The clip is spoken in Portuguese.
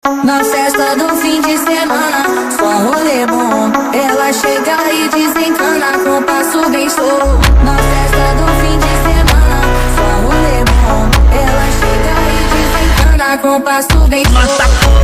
Na festa do fim de semana, só um rolê bom. Ela chega e desencana com passo bem show. Na festa do fim de semana, só um rolê bom. Ela chega e desencana com passo bem show.